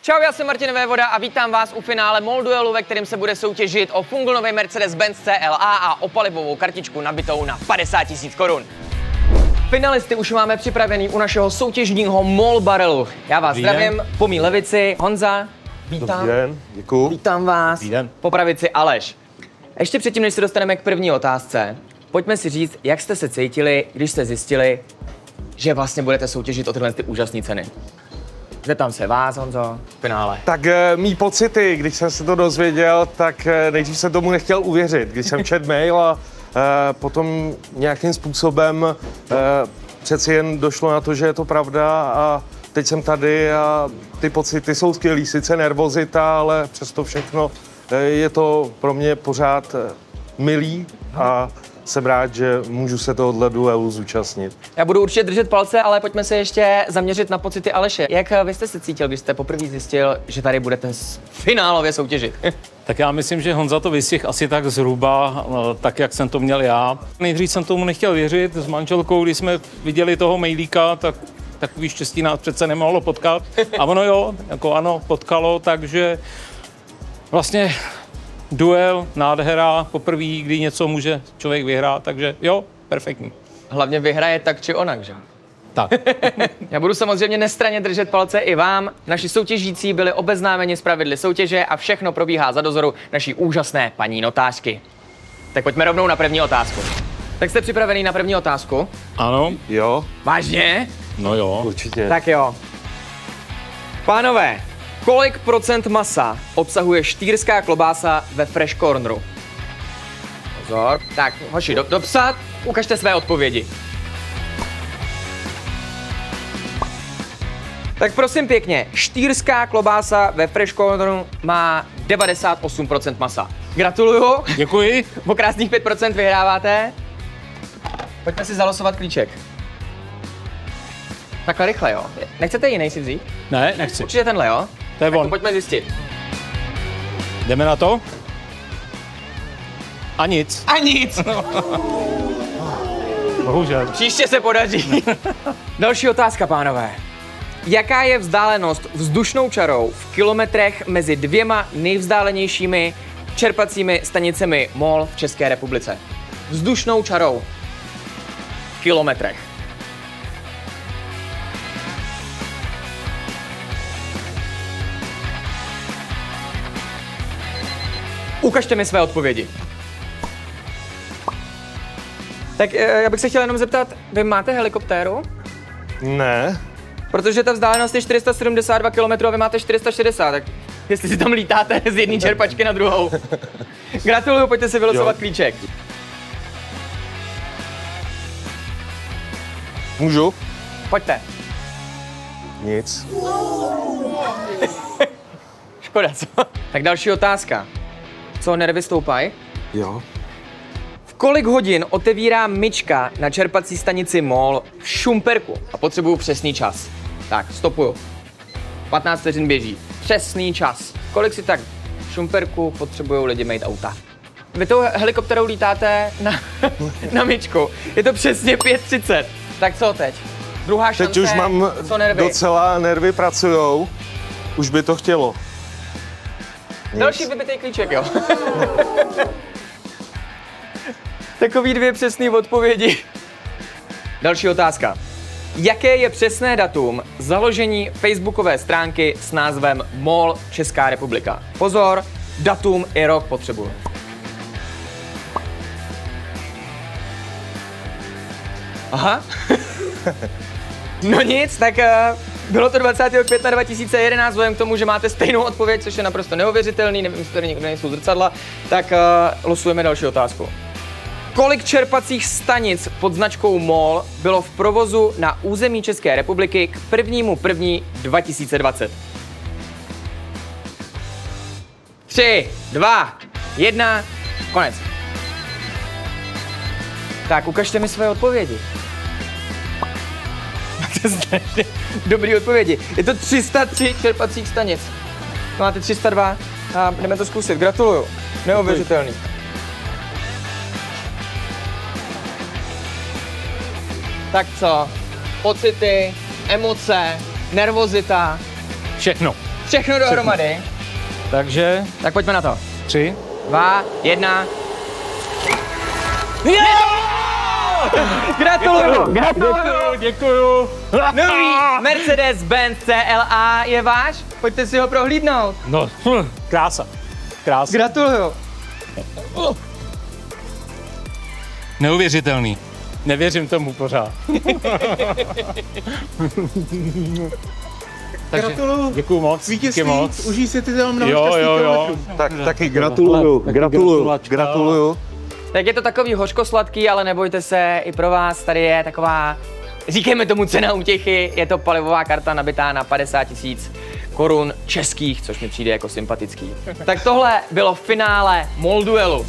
Čau, já jsem Martin Vévoda a vítám vás u finále MOL duelu, ve kterém se bude soutěžit o funglnový Mercedes-Benz CLA a o palivovou kartičku nabitou na 50 000 korun. Finalisty už máme připravený u našeho soutěžního MOL barelu. Já vás zdravím, po mý levici Honza, vítám. Dobrý den, děkuju. Vítám vás. Po pravici Aleš. Ještě předtím, než se dostaneme k první otázce, pojďme si říct, jak jste se cítili, když jste zjistili, že vlastně budete soutěžit o tyhle úžasné ceny. Zeptám se vás, Honzo, v finále. Tak mý pocity, když jsem se to dozvěděl, tak nejdřív jsem tomu nechtěl uvěřit. Když jsem četl mail a potom nějakým způsobem přeci jen došlo na to, že je to pravda a teď jsem tady a ty pocity jsou skvělý, sice nervozita, ale přesto všechno je to pro mě pořád milý a jsem rád, že můžu se tohohle duelu zúčastnit. Já budu určitě držet palce, ale pojďme se ještě zaměřit na pocity Aleše. Jak vy jste se cítil, když jste poprvé zjistil, že tady budete finálově soutěžit? Tak já myslím, že Honza to vystihl asi tak zhruba, tak jak jsem to měl já. Nejdřív jsem tomu nechtěl věřit, s manželkou, když jsme viděli toho mailíka, tak takový štěstí nás přece nemohlo potkat. A ono jo, jako ano, potkalo, takže vlastně duel, nádhera, poprvé, kdy něco může člověk vyhrát, takže jo, perfektní. Hlavně vyhraje tak či onak, že? Tak. Já budu samozřejmě nestranně držet palce i vám. Naši soutěžící byli obeznámeni s pravidly soutěže a všechno probíhá za dozoru naší úžasné paní notářky. Tak pojďme rovnou na první otázku. Tak jste připravený na první otázku? Ano. Jo. Vážně? No jo. Určitě. Tak jo. Pánové, kolik procent masa obsahuje štýrská klobása ve Fresh Corneru? Pozor. Tak, hoši, dopsat, ukažte své odpovědi. Tak prosím pěkně, štýrská klobása ve Fresh Corneru má 98% masa. Gratuluju. Děkuji. O krásných 5% vyhráváte. Pojďme si zalosovat klíček. Takhle rychle, jo? Nechcete jiný si vzít? Ne, nechci. Určitě tenhle, jo? To je Tak to on. pojďme zjistit. Jdeme na to? A nic. A nic! Bohužel. Příště se podaří. Další otázka, pánové. Jaká je vzdálenost vzdušnou čarou v kilometrech mezi dvěma nejvzdálenějšími čerpacími stanicemi MOL v České republice? Vzdušnou čarou v kilometrech. Ukažte mi své odpovědi. Tak já bych se chtěl jenom zeptat, vy máte helikoptéru? Ne. Protože ta vzdálenost je 472 km a vy máte 460, tak jestli si tam lítáte z jedné čerpačky na druhou. Gratuluju, pojďte si vylosovat klíček. Můžu? Pojďte. Nic. Škoda, co? Tak další otázka. Co, nervy stoupají? Jo. V kolik hodin otevírá myčka na čerpací stanici MOL v Šumperku? A potřebuju přesný čas. Tak, stopuju. 15 vteřin běží. Přesný čas. Kolik si tak v Šumperku potřebují lidi mít auta? Vy tou helikopterou lítáte na myčku. Je to přesně 5:30. Tak co teď? Druhá šance. Teď už mám co nervy? docela nervy pracujou. Už by to chtělo. Další vybitý klíček, jo. Takový dvě přesné odpovědi. Další otázka. Jaké je přesné datum založení facebookové stránky s názvem MOL Česká republika? Pozor, datum i rok potřebuju. Aha. No nic, tak bylo to 20. května 2011, vzhledem k tomu, že máte stejnou odpověď, což je naprosto neuvěřitelný, nevím, jestli tady někdo nejsou zrcadla, tak losujeme další otázku. Kolik čerpacích stanic pod značkou MOL bylo v provozu na území České republiky k 1.1.2020? 3, 2, 1, konec. Tak, ukažte mi své odpovědi. Dobrý odpovědi. Je to 303 čerpacích stanic. Máte 302 a jdeme to zkusit. Gratuluju. Neuvěřitelný. Tak co? Pocity, emoce, nervozita. Všechno. Všechno dohromady. Takže Tak pojďme na to. 3. 2, 1. Gratuluju! Gratuluju! Děkuju. Nový Mercedes-Benz CLA je váš? Pojďte si ho prohlídnout. No, krása. Krása. Gratuluju. Neuvěřitelný. Nevěřím tomu pořád. Gratuluju. Děkuju moc. Vítězství, Díky moc. užij si ty mnoho Jo. kilometrů. Tak taky gratuluju. Tak je to takový hořkosladký, ale nebojte se, i pro vás tady je taková, říkejme tomu cena útěchy, je to palivová karta nabitá na 50 000 korun českých, což mi přijde jako sympatický. Tak tohle bylo finále Molduelu.